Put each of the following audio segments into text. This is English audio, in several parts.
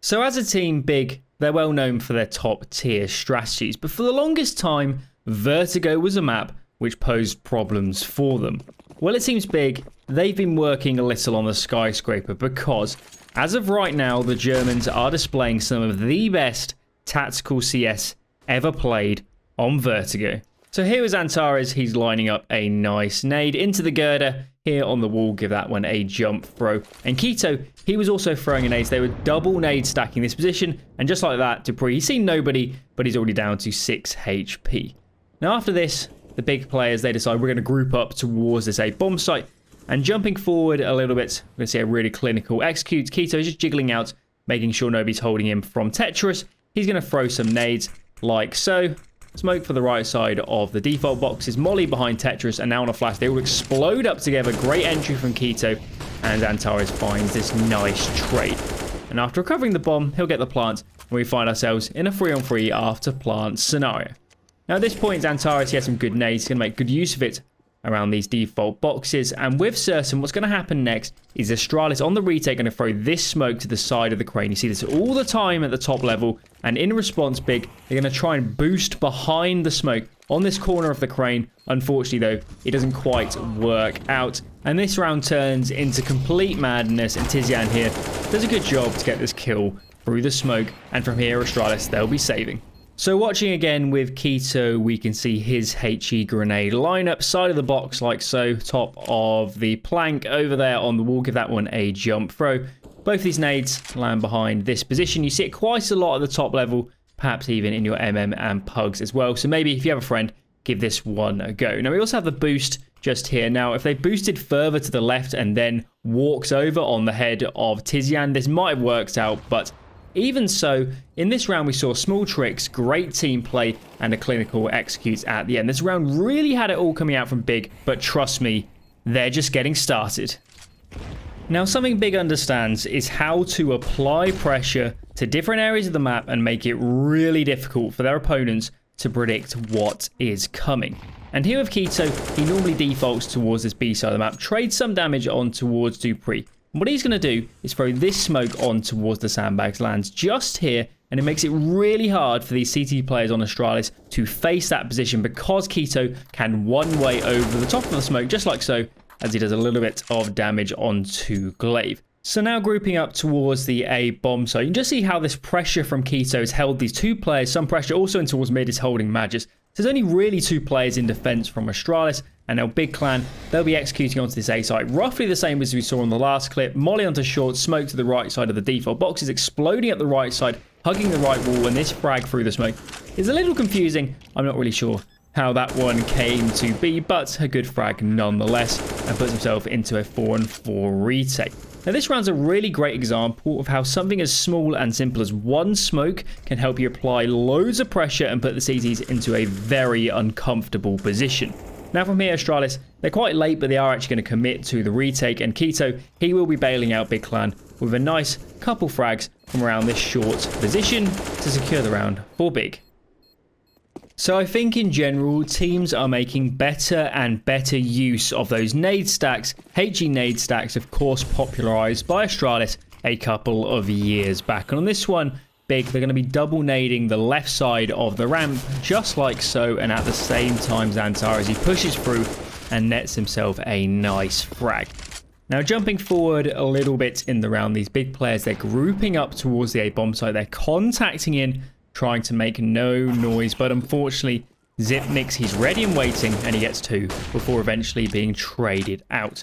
So as a team, Big, they're well known for their top tier strategies, but for the longest time, Vertigo was a map which posed problems for them. Well, it seems Big, they've been working a little on the skyscraper because, as of right now, the Germans are displaying some of the best tactical CS ever played on Vertigo. So here is Antares, he's lining up a nice nade into the girder here on the wall, give that one a jump throw. And Keto, he was also throwing a nade. They were double nade stacking this position, and just like that, Dupree, he's seen nobody, but he's already down to 6 HP. Now after this, the Big players, they decide we're going to group up towards this A bomb site, and jumping forward a little bit, we're going to see a really clinical execute. Keto is just jiggling out, making sure nobody's holding him from Tetris. He's going to throw some nades like so. Smoke for the right side of the default boxes, Molly behind Tetris, and now on a flash, they all explode up together. Great entry from Keto, and Antares finds this nice trade. And after recovering the bomb, he'll get the plant, and we find ourselves in a 3-on-3 after plant scenario. Now at this point, Antares, he has some good nades. He's going to make good use of it around these default boxes. And with syrsoN, what's going to happen next is Astralis on the retake going to throw this smoke to the side of the crane. You see this all the time at the top level. And in response, Big, they're going to try and boost behind the smoke on this corner of the crane. Unfortunately, though, it doesn't quite work out. And this round turns into complete madness. And Tizian here does a good job to get this kill through the smoke. And from here, Astralis, they'll be saving. So watching again with Keto, we can see his HE grenade line up side of the box like so, top of the plank over there on the wall, give that one a jump throw. Both these nades land behind this position. You see it quite a lot at the top level, perhaps even in your MM and pugs as well. So maybe if you have a friend, give this one a go. Now we also have the boost just here. Now if they boosted further to the left and then walks over on the head of Tizian, this might have worked out, but even so, in this round we saw small tricks, great team play, and a clinical execute at the end. This round really had it all coming out from Big, but trust me, they're just getting started. Now something Big understands is how to apply pressure to different areas of the map and make it really difficult for their opponents to predict what is coming. And here with Keto, he normally defaults towards this B side of the map, trades some damage on towards Dupree. What he's going to do is throw this smoke on towards the sandbags, lands just here, and it makes it really hard for these CT players on Astralis to face that position because Keto can one-way over the top of the smoke, just like so, as he does a little bit of damage onto Glaive. So now grouping up towards the A bomb site, you can just see how this pressure from Keto has held these two players. Some pressure also in towards mid is holding Magus. So there's only really two players in defense from Astralis, and now Big Clan, they'll be executing onto this A site. Roughly the same as we saw in the last clip. Molly onto short, smoke to the right side of the default boxes, exploding up the right side, hugging the right wall, and this frag through the smoke is a little confusing. I'm not really sure how that one came to be, but a good frag nonetheless, and puts himself into a 4-on-4 retake. Now this round's a really great example of how something as small and simple as one smoke can help you apply loads of pressure and put the CTs into a very uncomfortable position. Now from here, Astralis, they're quite late, but they are actually going to commit to the retake, and Keto, he will be bailing out Big Clan with a nice couple frags from around this short position to secure the round for Big. So I think in general, teams are making better and better use of those nade stacks. HE nade stacks, of course, popularized by Astralis a couple of years back. And on this one, Big, they're going to be double nading the left side of the ramp, just like so. And at the same time, Antares, he pushes through and nets himself a nice frag. Now jumping forward a little bit in the round, these Big players, they're grouping up towards the A bomb site. They're contacting in, trying to make no noise, but unfortunately Zipnix, he's ready and waiting, and he gets two before eventually being traded out.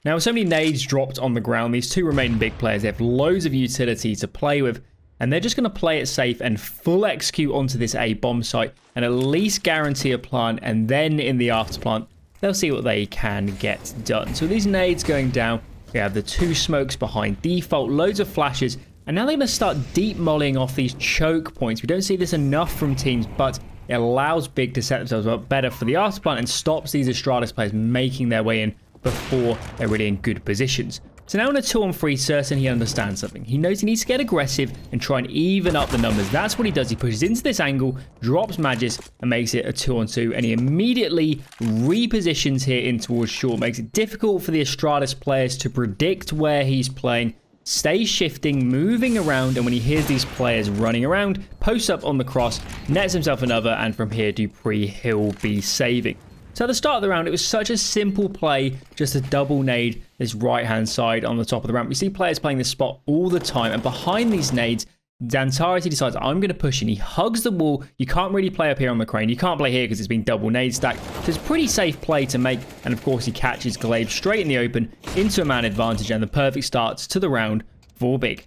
Now with so many nades dropped on the ground, these two remaining Big players, they have loads of utility to play with, and they're just going to play it safe and full execute onto this A bomb site and at least guarantee a plant, and then in the after plant they'll see what they can get done. So these nades going down, we have the two smokes behind default, loads of flashes, and now they're going to start deep mollying off these choke points. We don't see this enough from teams, but it allows Big to set themselves up better for the after plant and stops these Astralis players making their way in before they're really in good positions. So now in a 2-on-3, syrsoN, he understands something. He knows he needs to get aggressive and try and even up the numbers. That's what he does. He pushes into this angle, drops Magus, and makes it a 2-on-2. And he immediately repositions here in towards short. Makes it difficult for the Astralis players to predict where he's playing. stays shifting, moving around, and when he hears these players running around, posts up on the cross, nets himself another, and from here dupreeh he'll be saving. So at the start of the round, it was such a simple play, just a double nade this right-hand side on the top of the ramp. We see players playing this spot all the time, and behind these nades, Dantarity decides, I'm going to push in. He hugs the wall. You can't really play up here on the crane. You can't play here because it's been double nade stacked. So it's a pretty safe play to make. And of course, he catches Glaive straight in the open into a man advantage and the perfect start to the round for Big.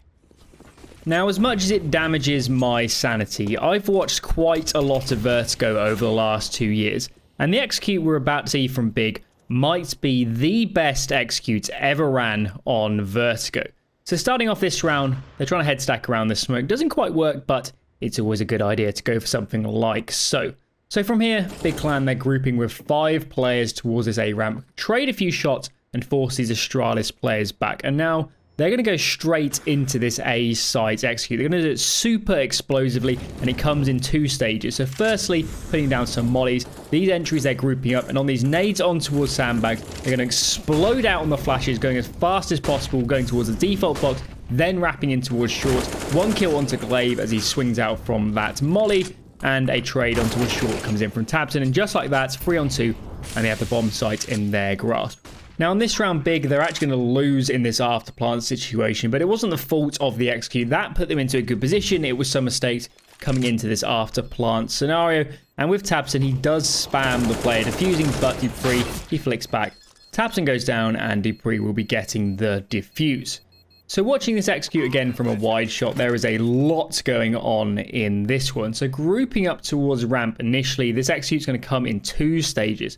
Now, as much as it damages my sanity, I've watched quite a lot of Vertigo over the last 2 years. And the execute we're about to see from Big might be the best execute ever ran on Vertigo. So starting off this round, they're trying to head stack around this smoke. Doesn't quite work, but it's always a good idea to go for something like so. So from here, Big Clan, they're grouping with 5 players towards this A ramp, trade a few shots, and force these Astralis players back. And now they're going to go straight into this A site execute. They're going to do it super explosively, and it comes in 2 stages. So firstly, putting down some mollies. These entries they're grouping up, and on these nades on towards sandbags, they're going to explode out on the flashes, going as fast as possible, going towards the default box, then wrapping in towards short. 1 kill onto Glaive as he swings out from that molly, and a trade on towards short comes in from Tabsen, and just like that, 3 on 2, and they have the bomb site in their grasp. Now, in this round, Big, they're actually going to lose in this after plant situation, but it wasn't the fault of the execute. That put them into a good position. It was some mistakes coming into this after plant scenario. And with Tabsen, he does spam the player diffusing, but dupreeh, he flicks back. Tabsen goes down, and dupreeh will be getting the diffuse. So watching this execute again from a wide shot, there is a lot going on in this one. So grouping up towards ramp initially, this execute's going to come in 2 stages.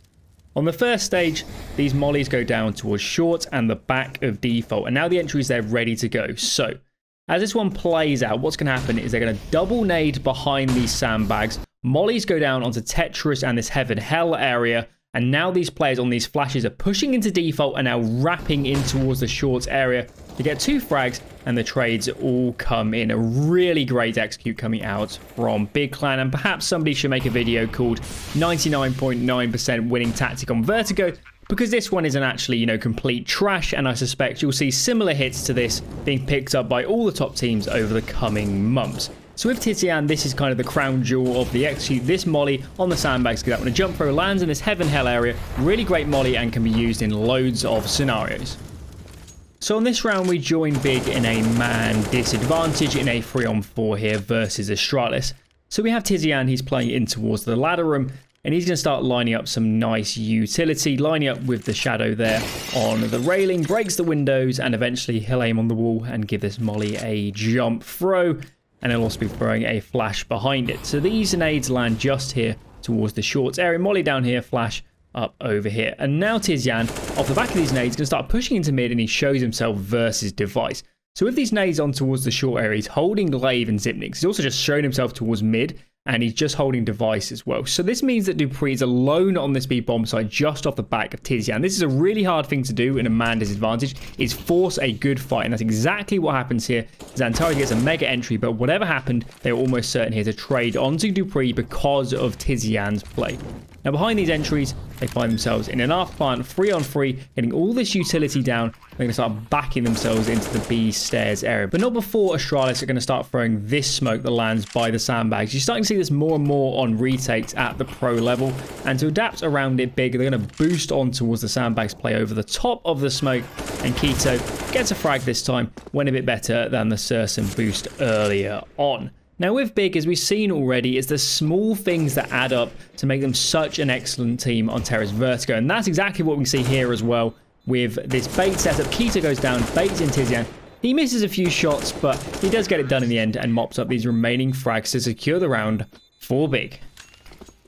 On the first stage, these mollies go down towards short and the back of default. And now the entries, they're ready to go. So as this one plays out, what's going to happen is they're going to double nade behind these sandbags. Mollies go down onto Tetris and this heaven hell area. And now these players on these flashes are pushing into default and now wrapping in towards the short area to get 2 frags, and the trades all come in. A really great execute coming out from Big Clan, and perhaps somebody should make a video called 99.9% winning tactic on Vertigo, because this one isn't actually, complete trash, and I suspect you'll see similar hits to this being picked up by all the top teams over the coming months. So with Tizian, this is kind of the crown jewel of the execute. This molly on the sandbags goes out when a jump throw lands in this heaven hell area. Really great molly and can be used in loads of scenarios. So on this round, we join Big in a man disadvantage in a 3-on-4 here versus Astralis. So we have Tizian, he's playing in towards the ladder room, and he's going to start lining up some nice utility, lining up with the shadow there on the railing, breaks the windows, and eventually he'll aim on the wall and give this molly a jump throw, and he'll also be throwing a flash behind it. So these nades land just here towards the shorts area, molly down here, flash up over here. And now Tizian, off the back of these nades, is going to start pushing into mid, and he shows himself versus Device. So with these nades on towards the short area, he's holding Glaive and Zipnix. He's also just shown himself towards mid, and he's just holding Device as well. So this means that dupreeh is alone on this B bomb site just off the back of Tizian. This is a really hard thing to do in a man disadvantage, is force a good fight, and that's exactly what happens here. Xantari gets a mega entry, but whatever happened, they were almost certain here to trade onto dupreeh because of Tizian's play. Now behind these entries, they find themselves in an after plant 3-on-3, getting all this utility down. They're going to start backing themselves into the B stairs area. But not before Astralis are going to start throwing this smoke that lands by the sandbags. You're starting to see this more and more on retakes at the pro level. And to adapt around it big, they're going to boost on towards the sandbags play over the top of the smoke. And Keto gets a frag this time, went a bit better than the syrsoN boost earlier on. Now with Big, as we've seen already, it's the small things that add up to make them such an excellent team on Terrorist Vertigo. And that's exactly what we see here as well with this bait setup. Keto goes down, baits in Tizian. He misses a few shots, but he does get it done in the end and mops up these remaining frags to secure the round for Big.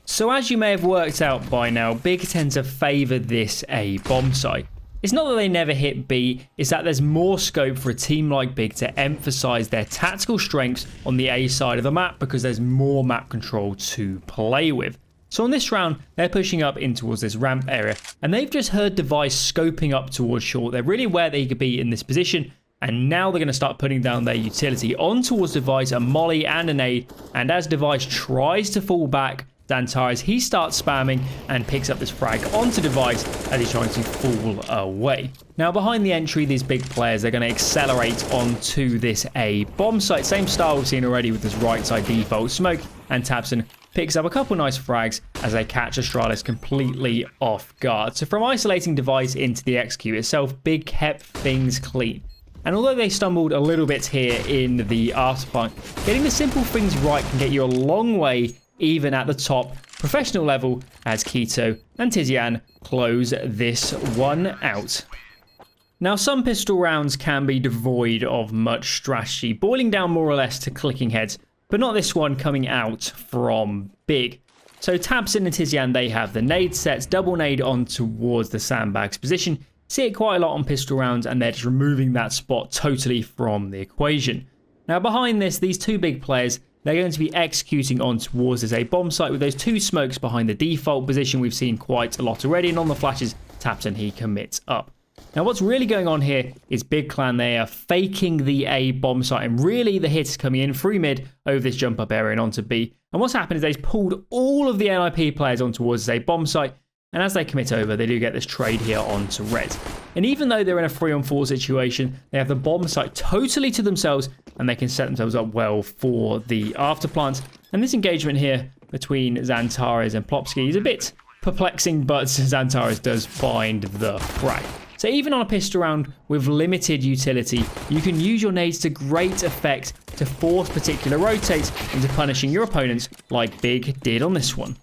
So as you may have worked out by now, Big tends to favour this A bomb site. It's not that they never hit B, it's that there's more scope for a team like Big to emphasise their tactical strengths on the A side of the map because there's more map control to play with. So on this round, they're pushing up in towards this ramp area, and they've just heard Device scoping up towards short. They're really aware that he could be in this position, and now they're going to start putting down their utility on towards Device, a molly and a nade, and as Device tries to fall back, Xantares, he starts spamming and picks up this frag onto device as he's trying to fall away. Now behind the entry, these big players, they're going to accelerate onto this A bomb site. Same style we've seen already with this right side default smoke, and Tabsen picks up a couple nice frags as they catch Astralis completely off guard. So from isolating device into the execute itself, Big kept things clean. And although they stumbled a little bit here in the afterfight, getting the simple things right can get you a long way even at the top professional level as Keto and Tizian close this one out. Now, some pistol rounds can be devoid of much strategy, boiling down more or less to clicking heads, but not this one coming out from Big. So Tabsen and Tizian, they have the nade sets, double nade on towards the sandbags position. See it quite a lot on pistol rounds, and they're just removing that spot totally from the equation. Now behind this, these two big players, they're going to be executing on towards this A bomb site with those two smokes behind the default position we've seen quite a lot already, and on the flashes, Tabsen, he commits up. Now what's really going on here is Big Clan, they are faking the A bomb site, and really the hit is coming in through mid over this jump up area and onto B. And what's happened is they've pulled all of the NIP players on towards this A bomb site, and as they commit over, they do get this trade here onto red. And even though they're in a 3-on-4 situation, they have the bomb site totally to themselves, and they can set themselves up well for the afterplant. And this engagement here between Xantares and Plopski is a bit perplexing, but Xantares does find the frag. So even on a pistol round with limited utility, you can use your nades to great effect to force particular rotates into punishing your opponents like Big did on this one.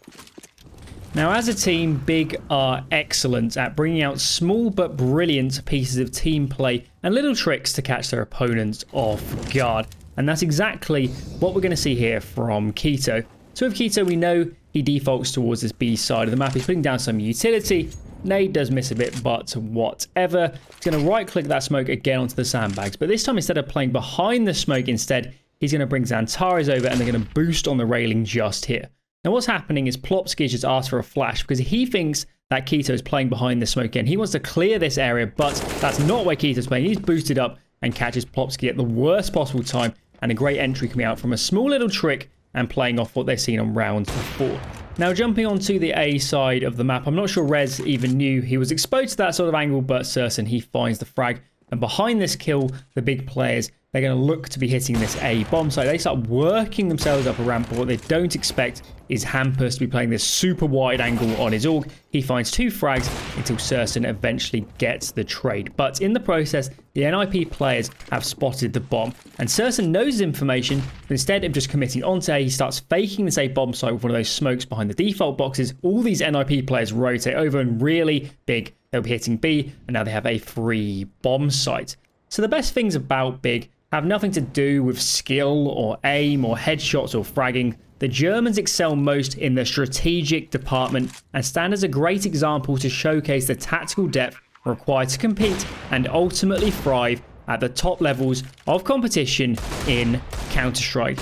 Now, as a team, Big are excellent at bringing out small but brilliant pieces of team play and little tricks to catch their opponents off guard. And that's exactly what we're going to see here from Keto. So with Keto, we know he defaults towards this B side of the map. He's putting down some utility. Nade does miss a bit, but whatever. He's going to right-click that smoke again onto the sandbags. But this time, instead of playing behind the smoke, instead, he's going to bring Xantares over, and they're going to boost on the railing just here. Now what's happening is Plopski just asked for a flash because he thinks that Keto is playing behind the smoke again. He wants to clear this area, but that's not where Keto's playing. He's boosted up and catches Plopski at the worst possible time, and a great entry coming out from a small little trick and playing off what they've seen on rounds before. Now jumping onto the A side of the map, I'm not sure Rez even knew he was exposed to that sort of angle, but syrsoN, he finds the frag. And behind this kill, the big players, they're going to look to be hitting this A bomb site. They start working themselves up a ramp, but what they don't expect is Hampus to be playing this super wide angle on his AUG. He finds two frags until syrsoN eventually gets the trade. But in the process, the NIP players have spotted the bomb, and syrsoN knows his information, but instead of just committing onto A, he starts faking this A bomb site with one of those smokes behind the default boxes. All these NIP players rotate over, and really Big, they'll be hitting B, and now they have a free bomb site. So the best things about Big have nothing to do with skill or aim or headshots or fragging. The Germans excel most in the strategic department and stand as a great example to showcase the tactical depth required to compete and ultimately thrive at the top levels of competition in Counter-Strike.